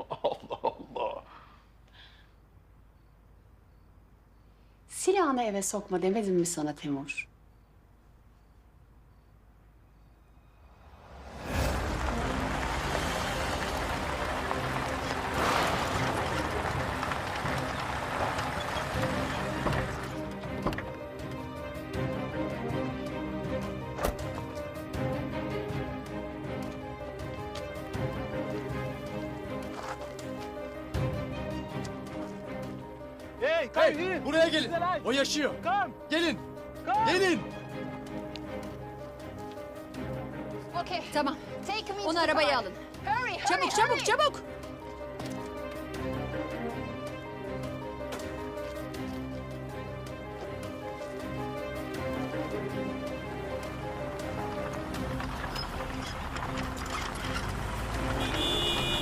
Allah Allah. Silahını eve sokma demedim mi sana Temur? Hey, buraya gelin. O yaşıyor. Gelin. Gelin. Tamam. Onu arabaya alın. Çabuk, çabuk, çabuk.